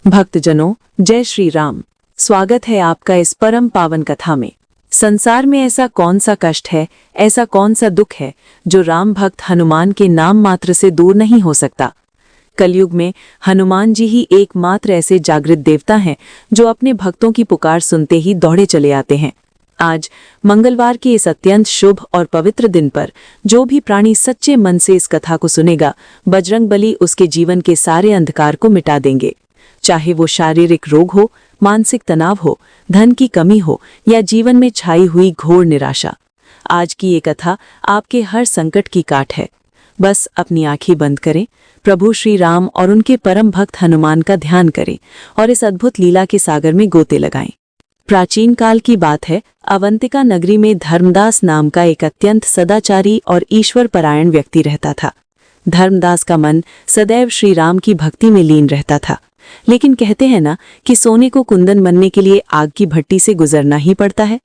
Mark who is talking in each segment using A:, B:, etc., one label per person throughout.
A: भक्तजनों, जय श्री राम। स्वागत है आपका इस परम पावन कथा में। संसार में ऐसा कौन सा कष्ट है, ऐसा कौन सा दुख है जो राम भक्त हनुमान के नाम मात्र से दूर नहीं हो सकता। कलयुग में हनुमान जी ही एकमात्र ऐसे जागृत देवता हैं जो अपने भक्तों की पुकार सुनते ही दौड़े चले आते हैं। आज मंगलवार के इस अत्यंत शुभ और पवित्र दिन पर जो भी प्राणी सच्चे मन से इस कथा को सुनेगा, बजरंगबली उसके जीवन के सारे अंधकार को मिटा देंगे। चाहे वो शारीरिक रोग हो, मानसिक तनाव हो, धन की कमी हो या जीवन में छाई हुई घोर निराशा, आज की ये कथा आपके हर संकट की काट है। बस अपनी आंखें बंद करें, प्रभु श्री राम और उनके परम भक्त हनुमान का ध्यान करें और इस अद्भुत लीला के सागर में गोते लगाएं। प्राचीन काल की बात है। अवंतिका नगरी में धर्मदास नाम का एक अत्यंत सदाचारी और ईश्वर परायण व्यक्ति रहता था। धर्मदास का मन सदैव श्री राम की भक्ति में लीन रहता था। लेकिन कहते हैं ना कि सोने को कुंदन बनने के लिए आग की भट्टी से गुजरना ही पड़ता है।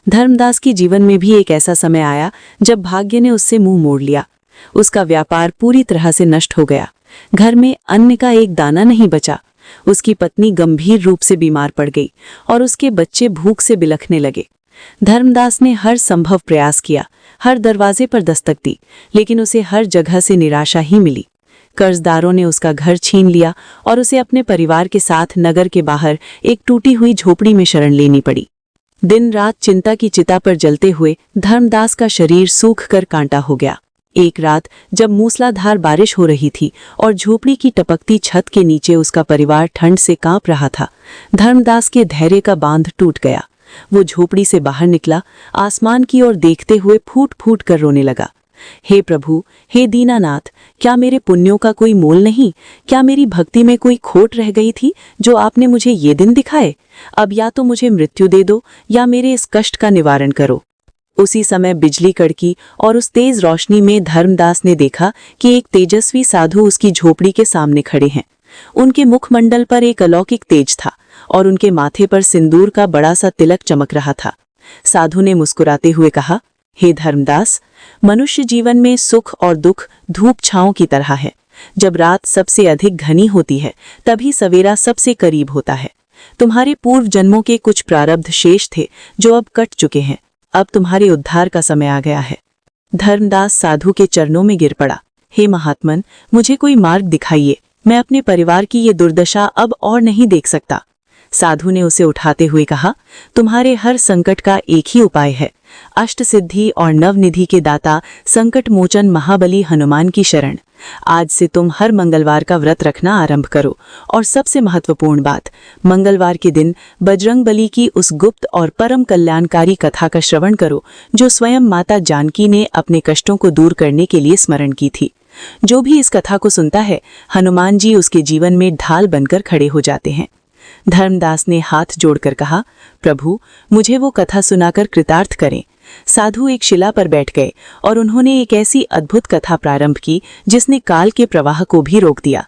A: धर्मदास के जीवन में भी एक ऐसा समय आया जब भाग्य ने उससे मुंह मोड़ लिया। उसका व्यापार पूरी तरह से नष्ट हो गया। घर में अन्न का एक दाना नहीं बचा। उसकी पत्नी गंभीर रूप से बीमार पड़ गई और उसके बच्चे भूख से बिलखने लगे। धर्मदास ने हर संभव प्रयास किया, हर दरवाजे पर दस्तक दी, लेकिन उसे हर जगह से निराशा ही मिली। कर्जदारों ने उसका घर छीन लिया और उसे अपने परिवार के साथ नगर के बाहर एक टूटी हुई झोपड़ी में शरण लेनी पड़ी। दिन रात चिंता की चिता पर जलते हुए धर्मदास का शरीर सूख कर कांटा हो गया। एक रात जब मूसलाधार बारिश हो रही थी और झोपड़ी की टपकती छत के नीचे उसका परिवार ठंड से कांप रहा था, धर्मदास के धैर्य का बांध टूट गया। वो झोपड़ी से बाहर निकला, आसमान की ओर देखते हुए फूट फूट कर रोने लगा। हे प्रभु, हे दीनानाथ, क्या मेरे पुण्यों का कोई मोल नहीं? क्या मेरी भक्ति में कोई खोट रह गई थी जो आपने मुझे ये दिन दिखाए? अब या तो मुझे मृत्यु दे दो या मेरे इस कष्ट का निवारण करो। उसी समय बिजली कड़की और उस तेज रोशनी में धर्मदास ने देखा कि एक तेजस्वी साधु उसकी झोपड़ी के सामने खड़े हैं। उनके मुखमंडल पर एक अलौकिक तेज था और उनके माथे पर सिंदूर का बड़ा सा तिलक चमक रहा था। साधु ने मुस्कुराते हुए कहा, हे धर्मदास, मनुष्य जीवन में सुख और दुख धूप छांव की तरह है। जब रात सबसे अधिक घनी होती है तभी सवेरा सबसे करीब होता है। तुम्हारे पूर्व जन्मों के कुछ प्रारब्ध शेष थे जो अब कट चुके हैं। अब तुम्हारे उद्धार का समय आ गया है। धर्मदास साधु के चरणों में गिर पड़ा। हे महात्मन, मुझे कोई मार्ग दिखाइए। मैं अपने परिवार की ये दुर्दशा अब और नहीं देख सकता। साधु ने उसे उठाते हुए कहा, तुम्हारे हर संकट का एक ही उपाय है। अष्ट सिद्धि और नवनिधि के दाता संकट मोचन महाबली हनुमान की शरण। आज से तुम हर मंगलवार का व्रत रखना आरंभ करो और सबसे महत्वपूर्ण बात, मंगलवार के दिन बजरंगबली की उस गुप्त और परम कल्याणकारी कथा का श्रवण करो जो स्वयं माता जानकी ने अपने कष्टों को दूर करने के लिए स्मरण की थी। जो भी इस कथा को सुनता है, हनुमान जी उसके जीवन में ढाल बनकर खड़े हो जाते हैं। धर्मदास ने हाथ जोड़कर कहा, प्रभु, मुझे वो कथा सुनाकर कृतार्थ करें। साधु एक शिला पर बैठ गए और उन्होंने एक ऐसी अद्भुत कथा प्रारंभ की जिसने काल के प्रवाह को भी रोक दिया।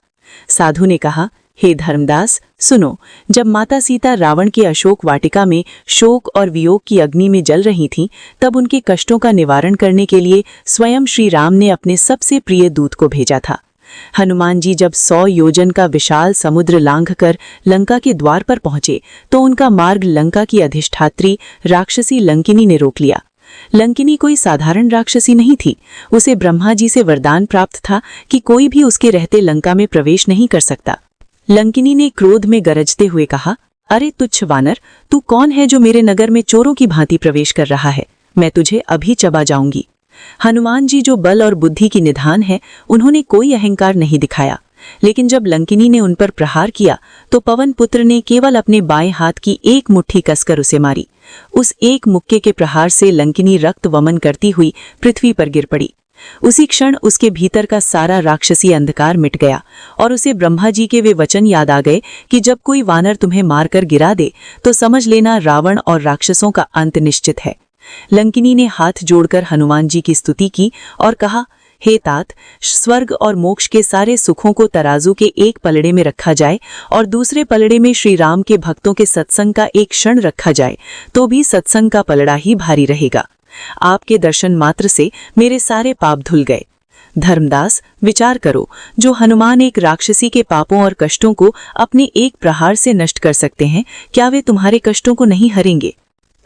A: साधु ने कहा, हे धर्मदास, सुनो। जब माता सीता रावण के अशोक वाटिका में शोक और वियोग की अग्नि में जल रही थीं, तब उनके कष्टों का निवारण करने के लिए स्वयं श्री राम ने अपने सबसे प्रिय दूत को भेजा था। हनुमान जी जब 100 योजन का विशाल समुद्र लांघकर लंका के द्वार पर पहुंचे तो उनका मार्ग लंका की अधिष्ठात्री राक्षसी लंकिनी ने रोक लिया। लंकिनी कोई साधारण राक्षसी नहीं थी। उसे ब्रह्मा जी से वरदान प्राप्त था कि कोई भी उसके रहते लंका में प्रवेश नहीं कर सकता। लंकिनी ने क्रोध में गरजते हुए कहा, अरे तुच्छ वानर, तू कौन है जो मेरे नगर में चोरों की भांति प्रवेश कर रहा है? मैं तुझे अभी चबा जाऊंगी। हनुमान जी जो बल और बुद्धि की निधान है, उन्होंने कोई अहंकार नहीं दिखाया। लेकिन जब लंकिनी ने उन पर प्रहार किया तो पवन पुत्र ने केवल अपने बाएं हाथ की एक मुट्ठी कसकर उसे मारी। उस एक मुक्के के प्रहार से लंकिनी रक्त वमन करती हुई पृथ्वी पर गिर पड़ी। उसी क्षण उसके भीतर का सारा राक्षसी अंधकार मिट गया और उसे ब्रह्मा जी के वे वचन याद आ गए कि जब कोई वानर तुम्हें मारकर गिरा दे तो समझ लेना रावण और राक्षसों का अंत निश्चित है। लंकिनी ने हाथ जोड़कर हनुमान जी की स्तुति की और कहा, हे तात, स्वर्ग और मोक्ष के सारे सुखों को तराजू के एक पलड़े में रखा जाए और दूसरे पलड़े में श्री राम के भक्तों के सत्संग का एक क्षण रखा जाए तो भी सत्संग का पलड़ा ही भारी रहेगा। आपके दर्शन मात्र से मेरे सारे पाप धुल गए। धर्मदास, विचार करो, जो हनुमान एक राक्षसी के पापों और कष्टों को अपने एक प्रहार से नष्ट कर सकते हैं, क्या वे तुम्हारे कष्टों को नहीं हरेंगे?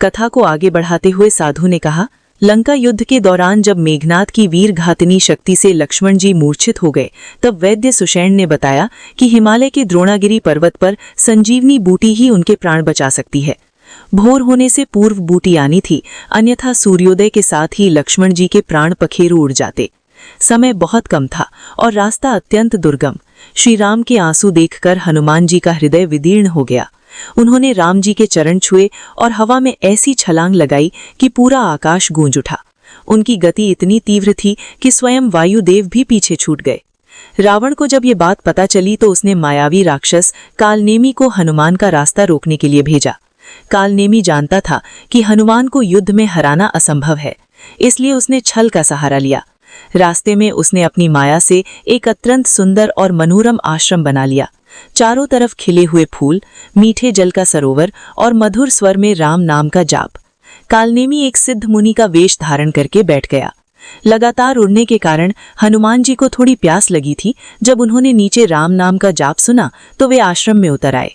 A: कथा को आगे बढ़ाते हुए साधु ने कहा, लंका युद्ध के दौरान जब मेघनाद की वीर घातनी शक्ति से लक्ष्मण जी मूर्छित हो गए, तब वैद्य सुषेण ने बताया कि हिमालय के द्रोणागिरी पर्वत पर संजीवनी बूटी ही उनके प्राण बचा सकती है। भोर होने से पूर्व बूटी आनी थी, अन्यथा सूर्योदय के साथ ही लक्ष्मण जी के प्राण पखेरु उड़ जाते। समय बहुत कम था और रास्ता अत्यंत दुर्गम। श्री राम के आंसू देखकर हनुमान जी का हृदय विदीर्ण हो गया। उन्होंने राम जी के चरण छुए और हवा में ऐसी छलांग लगाई कि पूरा आकाश गूंज उठा। उनकी गति इतनी तीव्र थी कि स्वयं वायुदेव भी पीछे छूट गए। रावण को जब ये बात पता चली तो उसने मायावी राक्षस कालनेमी को हनुमान का रास्ता रोकने के लिए भेजा। कालनेमी जानता था कि हनुमान को युद्ध में हराना असंभव है, इसलिए उसने छल का सहारा लिया। रास्ते में उसने अपनी माया से एक अत्यंत सुंदर और मनोरम आश्रम बना लिया। चारों तरफ खिले हुए फूल, मीठे जल का सरोवर और मधुर स्वर में राम नाम का जाप। कालनेमी एक सिद्ध मुनि का वेश धारण करके बैठ गया। लगातार उड़ने के कारण हनुमान जी को थोड़ी प्यास लगी थी। जब उन्होंने नीचे राम नाम का जाप सुना तो वे आश्रम में उतर आए।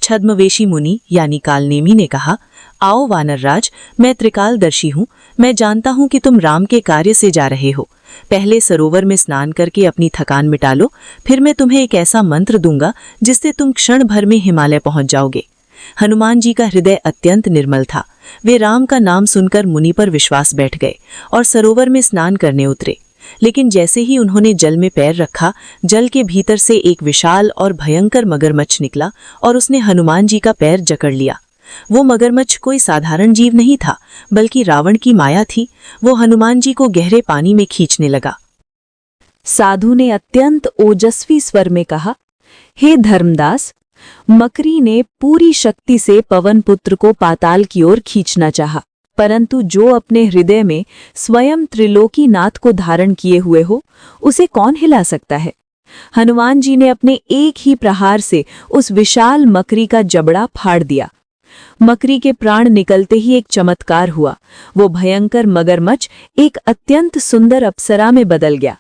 A: छद्मवेशी मुनि यानी कालनेमी ने कहा, आओ वानरराज, मैं त्रिकालदर्शी हूँ। मैं जानता हूँ कि तुम राम के कार्य से जा रहे हो। पहले सरोवर में स्नान करके अपनी थकान मिटा लो, फिर मैं तुम्हें एक ऐसा मंत्र दूंगा जिससे तुम क्षण भर में हिमालय पहुंच जाओगे। हनुमान जी का हृदय अत्यंत निर्मल था। वे राम का नाम सुनकर मुनि पर विश्वास बैठ गए और सरोवर में स्नान करने उतरे। लेकिन जैसे ही उन्होंने जल में पैर रखा, जल के भीतर से एक विशाल और भयंकर मगरमच्छ निकला और उसने हनुमान जी का पैर जकड़ लिया। वो मगरमच्छ कोई साधारण जीव नहीं था, बल्कि रावण की माया थी। वो हनुमान जी को गहरे पानी में खींचने लगा।
B: साधु ने अत्यंत ओजस्वी स्वर में कहा, हे धर्मदास, मकरी ने पूरी शक्ति से पवन पुत्र को पाताल की ओर खींचना चाहा, परंतु जो अपने हृदय में स्वयं त्रिलोकीनाथ को धारण किए हुए हो, उसे कौन हिला सकता है? हनुमान जी ने अपने एक ही प्रहार से उस विशाल मकरी का जबड़ा फाड़ दिया। मकरी के प्राण निकलते ही एक चमत्कार हुआ। वो भयंकर मगरमच्छ एक अत्यंत सुंदर अप्सरा में बदल गया।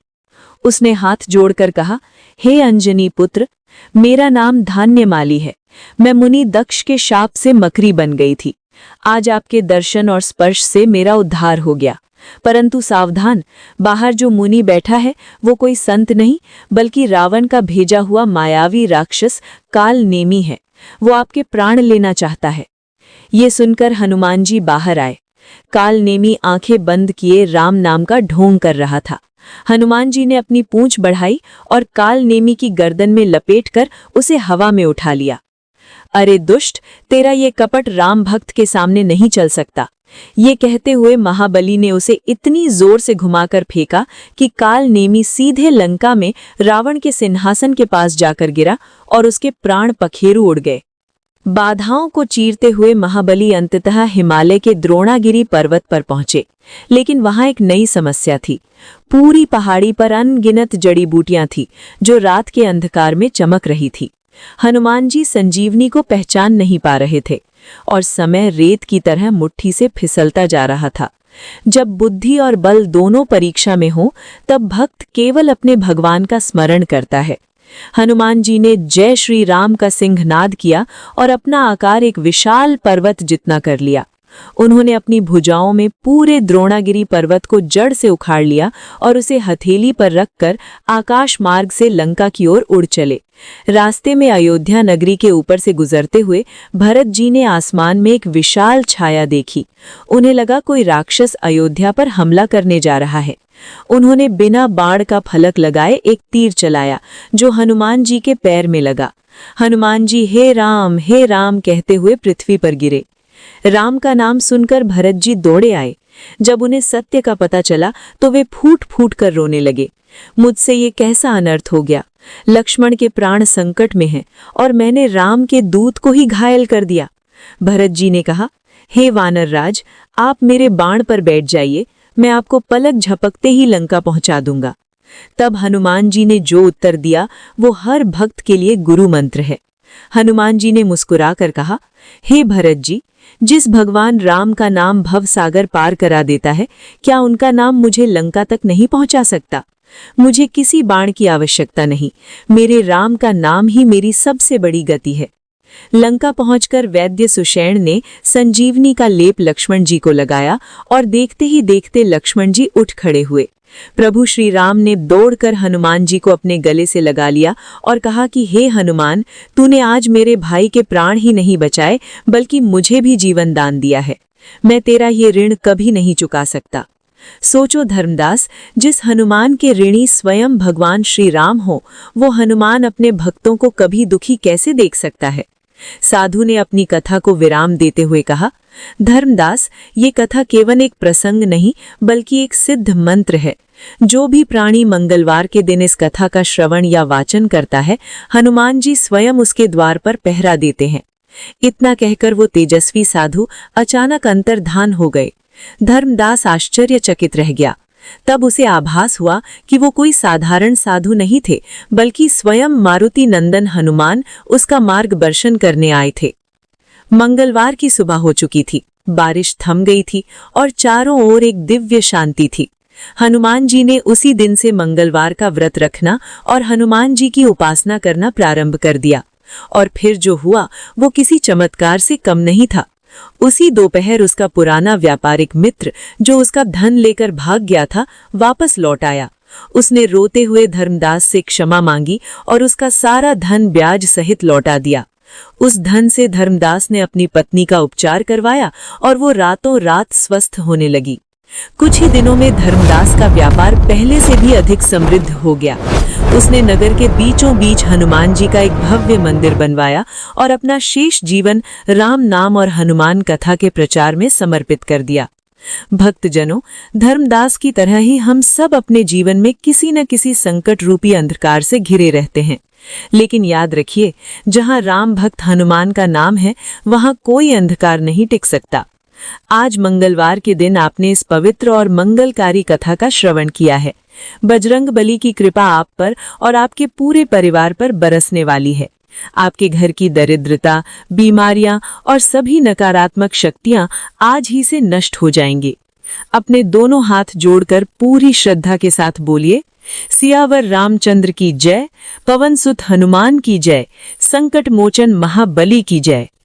B: उसने हाथ जोड़कर कहा, हे अंजनी पुत्र, मेरा नाम धान्यमाली है। मैं मुनि दक्ष के शाप से मकरी बन गई थी। आज आपके दर्शन और स्पर्श से मेरा उद्धार हो गया। परंतु सावधान, बाहर जो मुनि बैठा है वो कोई संत नहीं, बल्कि रावण का भेजा हुआ मायावी राक्षस कालनेमी है। वो आपके प्राण लेना चाहता है। ये सुनकर हनुमान जी बाहर आए। कालनेमी आंखें बंद किए राम नाम का ढोंग कर रहा था। हनुमान जी ने अपनी पूंछ बढ़ाई और कालनेमी की गर्दन में लपेटकर उसे हवा में उठा लिया। अरे दुष्ट, तेरा ये कपट राम भक्त के सामने नहीं चल सकता। ये कहते हुए महाबली ने उसे इतनी जोर से घुमाकर फेंका कि कालनेमी सीधे लंका में रावण के सिंहासन के पास जाकर गिरा और उसके प्राण पखेरु उड़ गए। बाधाओं को चीरते हुए महाबली अंततः हिमालय के द्रोणागिरी पर्वत पर पहुंचे, लेकिन वहां एक नई समस्या थी। पूरी पहाड़ी पर अनगिनत जड़ी बूटियां थी जो रात के अंधकार में चमक रही थी। हनुमान जी संजीवनी को पहचान नहीं पा रहे थे और समय रेत की तरह मुट्ठी से फिसलता जा रहा था। जब बुद्धि और बल दोनों परीक्षा में हो, तब भक्त केवल अपने भगवान का स्मरण करता है। हनुमान जी ने जय श्री राम का सिंहनाद किया और अपना आकार एक विशाल पर्वत जितना कर लिया। उन्होंने अपनी भुजाओं में पूरे द्रोणागिरी पर्वत को जड़ से उखाड़ लिया और उसे हथेली पर रखकर आकाश मार्ग से लंका की ओर उड़ चले। रास्ते में अयोध्या नगरी के ऊपर से गुजरते हुए भरत जी ने आसमान में एक विशाल छाया देखी। उन्हें लगा कोई राक्षस अयोध्या पर हमला करने जा रहा है। उन्होंने बिना बाण का फलक लगाए एक तीर चलाया जो हनुमान जी के पैर में लगा। हनुमान जी हे राम कहते हुए पृथ्वी पर गिरे। राम का नाम सुनकर भरत जी दौड़े आए। जब उन्हें सत्य का पता चला तो वे फूट फूट कर रोने लगे। मुझसे ये कैसा अनर्थ हो गया। लक्ष्मण के प्राण संकट में हैं और मैंने राम के दूत को ही घायल कर दिया। भरत जी ने कहा, हे वानरराज, आप मेरे बाण पर बैठ जाइए, मैं आपको पलक झपकते ही लंका पहुंचा दूंगा। तब हनुमान जी ने जो उत्तर दिया वो हर भक्त के लिए गुरु मंत्र है। हनुमान जी ने मुस्कुराकर कहा, हे भरत जी, जिस भगवान राम का नाम भव सागर पार करा देता है, क्या उनका नाम मुझे लंका तक नहीं पहुंचा सकता? मुझे किसी बाण की आवश्यकता नहीं, मेरे राम का नाम ही मेरी सबसे बड़ी गति है। लंका पहुंचकर वैद्य सुषेण ने संजीवनी का लेप लक्ष्मण जी को लगाया और देखते ही देखते लक्ष्मण जी उठ खड़े हुए। प्रभु श्री राम ने दौड़कर हनुमान जी को अपने गले से लगा लिया और कहा कि हे हनुमान, तूने आज मेरे भाई के प्राण ही नहीं बचाए बल्कि मुझे भी जीवन दान दिया है। मैं तेरा ये ऋण कभी नहीं चुका सकता। सोचो धर्मदास, जिस हनुमान के ऋणी स्वयं भगवान श्री राम हो, वो हनुमान अपने भक्तों को कभी दुखी कैसे देख सकता है। साधु ने अपनी कथा को विराम देते हुए कहा, धर्मदास, ये कथा केवल एक प्रसंग नहीं बल्कि एक सिद्ध मंत्र है। जो भी प्राणी मंगलवार के दिन इस कथा का श्रवण या वाचन करता है, हनुमान जी स्वयं उसके द्वार पर पहरा देते हैं। इतना कहकर वो तेजस्वी साधु अचानक अंतर्धान हो गए। धर्मदास आश्चर्यचकित रह गया। तब उसे आभास हुआ कि वो कोई साधारण साधु नहीं थे, बल्कि स्वयं मारुति नंदन हनुमान उसका मार्गदर्शन करने आए थे। मंगलवार की सुबह हो चुकी थी, बारिश थम गई थी और चारों ओर एक दिव्य शांति थी। हनुमान जी ने उसी दिन से मंगलवार का व्रत रखना और हनुमान जी की उपासना करना प्रारंभ कर दिया। और फिर जो हुआ वो किसी चमत्कार से कम नहीं था। उसी दोपहर उसका पुराना व्यापारिक मित्र, जो उसका धन लेकर भाग गया था, वापस लौट आया। उसने रोते हुए धर्मदास से क्षमा मांगी और उसका सारा धन ब्याज सहित लौटा दिया। उस धन से धर्मदास ने अपनी पत्नी का उपचार करवाया और वो रातों रात स्वस्थ होने लगी। कुछ ही दिनों में धर्मदास का व्यापार पहले से भी अधिक समृद्ध हो गया। उसने नगर के बीचों बीच हनुमान जी का एक भव्य मंदिर बनवाया और अपना शेष जीवन राम नाम और हनुमान कथा के प्रचार में समर्पित कर दिया। भक्तजनों, धर्मदास की तरह ही हम सब अपने जीवन में किसी न किसी संकट रूपी अंधकार से घिरे रहते हैं। लेकिन याद रखिए, जहां राम भक्त हनुमान का नाम है, वहां कोई अंधकार नहीं टिक सकता। आज मंगलवार के दिन आपने इस पवित्र और मंगलकारी कथा का श्रवण किया है। बजरंग बली की कृपा आप पर और आपके पूरे परिवार पर बरसने वाली है। आपके घर की दरिद्रता, बीमारियां और सभी नकारात्मक शक्तियां आज ही से नष्ट हो जाएंगी। अपने दोनों हाथ जोड़कर पूरी श्रद्धा के साथ बोलिए, सियावर रामचंद्र की जय, पवन सुत हनुमान की जय, संकट मोचन महाबली की जय।